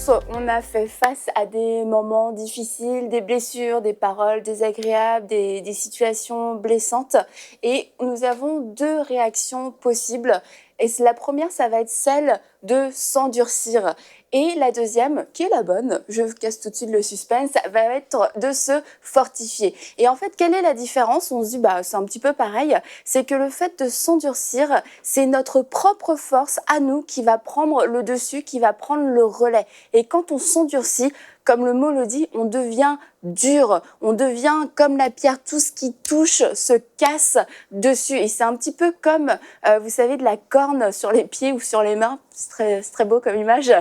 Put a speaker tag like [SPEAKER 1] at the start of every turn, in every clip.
[SPEAKER 1] tous, on a fait face à des moments difficiles, des blessures, des paroles désagréables, des situations blessantes. Et nous avons deux réactions possibles. Et la première, ça va être celle de s'endurcir. Et la deuxième, qui est la bonne, je casse tout de suite le suspense, va être de se fortifier. Et en fait, quelle est la différence? On se dit, c'est un petit peu pareil. C'est que le fait de s'endurcir, c'est notre propre force à nous qui va prendre le dessus, qui va prendre le relais. Et quand on s'endurcit, comme le mot le dit, on devient dur, on devient comme la pierre, tout ce qui touche se casse dessus. Et c'est un petit peu comme, vous savez, de la corne sur les pieds ou sur les mains, c'est très beau comme image.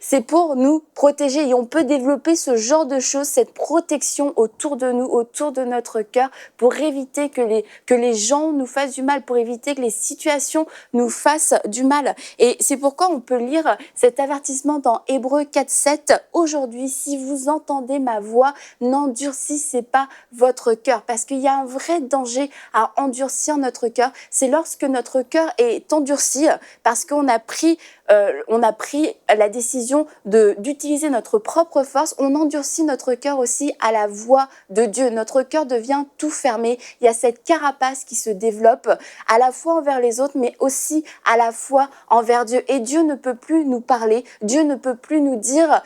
[SPEAKER 1] C'est pour nous protéger et on peut développer ce genre de choses, cette protection autour de nous, autour de notre cœur, pour éviter que les gens nous fassent du mal, pour éviter que les situations nous fassent du mal. Et c'est pourquoi on peut lire cet avertissement dans Hébreux 4:7. Aujourd'hui, si vous entendez ma voix, n'endurcissez pas votre cœur, parce qu'il y a un vrai danger à endurcir notre cœur. C'est lorsque notre cœur est endurci, parce qu'on a pris la décision d'utiliser notre propre force, on endurcit notre cœur aussi à la voix de Dieu. Notre cœur devient tout fermé. Il y a cette carapace qui se développe à la fois envers les autres, mais aussi à la fois envers Dieu. Et Dieu ne peut plus nous parler. Dieu ne peut plus nous dire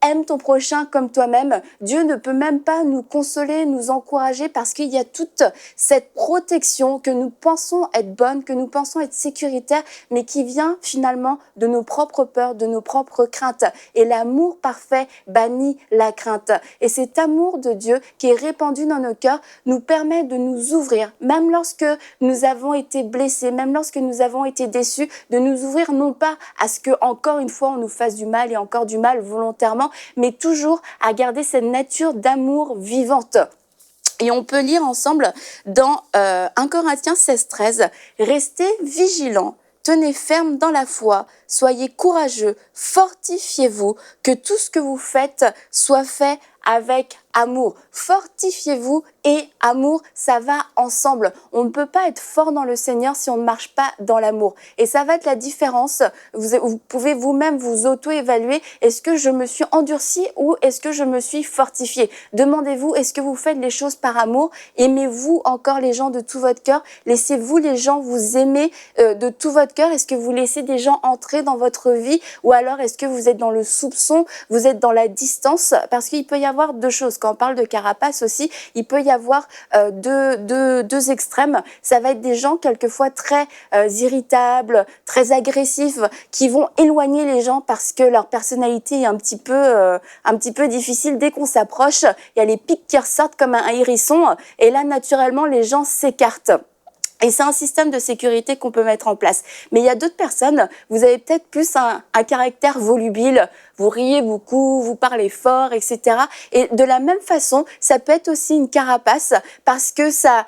[SPEAKER 1] aime ton prochain comme toi-même. Dieu ne peut même pas nous consoler, nous encourager, parce qu'il y a toute cette protection que nous pensons être bonne, que nous pensons être sécuritaire, mais qui vient finalement de nos propres peurs, de nos propres craintes. Et l'amour parfait bannit la crainte. Et cet amour de Dieu qui est répandu dans nos cœurs nous permet de nous ouvrir, même lorsque nous avons été blessés, même lorsque nous avons été déçus, de nous ouvrir non pas à ce que encore une fois on nous fasse du mal et encore du mal volontairement, mais toujours à garder cette nature d'amour vivante. Et on peut lire ensemble dans 1 Corinthiens 16:13, « Restez vigilants, tenez ferme dans la foi, soyez courageux, fortifiez-vous, que tout ce que vous faites soit fait avec amour. » Fortifiez-vous et amour, ça va ensemble. On ne peut pas être fort dans le Seigneur si on ne marche pas dans l'amour. Et ça va être la différence. Vous pouvez vous-même vous auto-évaluer. Est-ce que je me suis endurci ou est-ce que je me suis fortifié? Demandez-vous, est-ce que vous faites les choses par amour? Aimez-vous encore les gens de tout votre cœur? Laissez-vous les gens vous aimer de tout votre cœur? Est-ce que vous laissez des gens entrer dans votre vie? Ou alors est-ce que vous êtes dans le soupçon? Vous êtes dans la distance? Parce qu'il peut y avoir deux choses. Quand on parle de carapace aussi, il peut y avoir deux extrêmes. Ça va être des gens quelquefois très irritables, très agressifs, qui vont éloigner les gens parce que leur personnalité est un petit peu difficile. Dès qu'on s'approche, il y a les pics qui ressortent comme un hérisson et là, naturellement, les gens s'écartent. Et c'est un système de sécurité qu'on peut mettre en place. Mais il y a d'autres personnes, vous avez peut-être plus un caractère volubile, vous riez beaucoup, vous parlez fort, etc. Et de la même façon, ça peut être aussi une carapace parce que ça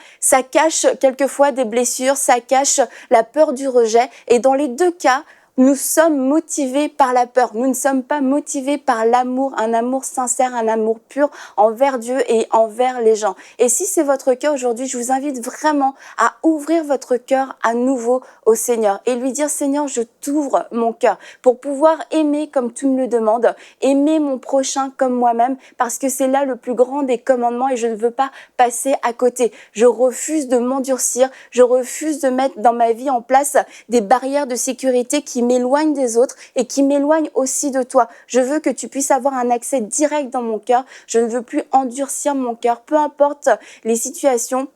[SPEAKER 1] cache quelquefois des blessures, ça cache la peur du rejet. Et dans les deux cas, nous sommes motivés par la peur. Nous ne sommes pas motivés par l'amour, un amour sincère, un amour pur envers Dieu et envers les gens. Et si c'est votre cœur aujourd'hui, je vous invite vraiment à ouvrir votre cœur à nouveau au Seigneur et lui dire, Seigneur, je t'ouvre mon cœur pour pouvoir aimer comme tu me le demandes, aimer mon prochain comme moi-même, parce que c'est là le plus grand des commandements et je ne veux pas passer à côté. Je refuse de m'endurcir, je refuse de mettre dans ma vie en place des barrières de sécurité qui m'éloigne des autres et qui m'éloigne aussi de toi. Je veux que tu puisses avoir un accès direct dans mon cœur. Je ne veux plus endurcir mon cœur, peu importe les situations.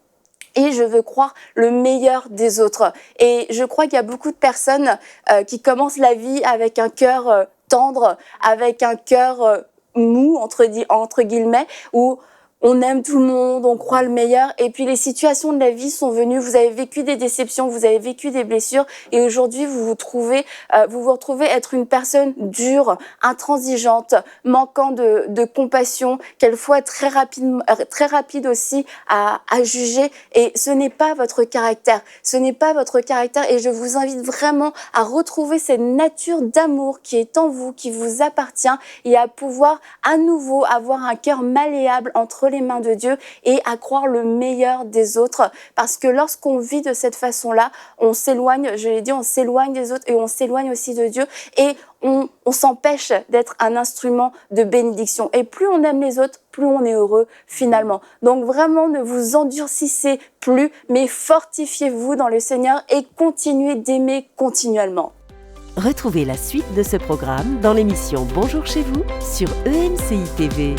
[SPEAKER 1] Et je veux croire le meilleur des autres. Et je crois qu'il y a beaucoup de personnes qui commencent la vie avec un cœur tendre, avec un cœur mou, entre guillemets, où on aime tout le monde, on croit le meilleur, et puis les situations de la vie sont venues, vous avez vécu des déceptions, vous avez vécu des blessures, et aujourd'hui vous vous retrouvez être une personne dure, intransigeante, manquant de compassion, quelquefois très rapide aussi à juger, et ce n'est pas votre caractère, et je vous invite vraiment à retrouver cette nature d'amour qui est en vous, qui vous appartient, et à pouvoir à nouveau avoir un cœur malléable entre les mains de Dieu et à croire le meilleur des autres. Parce que lorsqu'on vit de cette façon-là, on s'éloigne, je l'ai dit, on s'éloigne des autres et on s'éloigne aussi de Dieu et on s'empêche d'être un instrument de bénédiction. Et plus on aime les autres, plus on est heureux finalement. Donc vraiment, ne vous endurcissez plus, mais fortifiez-vous dans le Seigneur et continuez d'aimer continuellement.
[SPEAKER 2] Retrouvez la suite de ce programme dans l'émission Bonjour chez vous sur EMCI TV.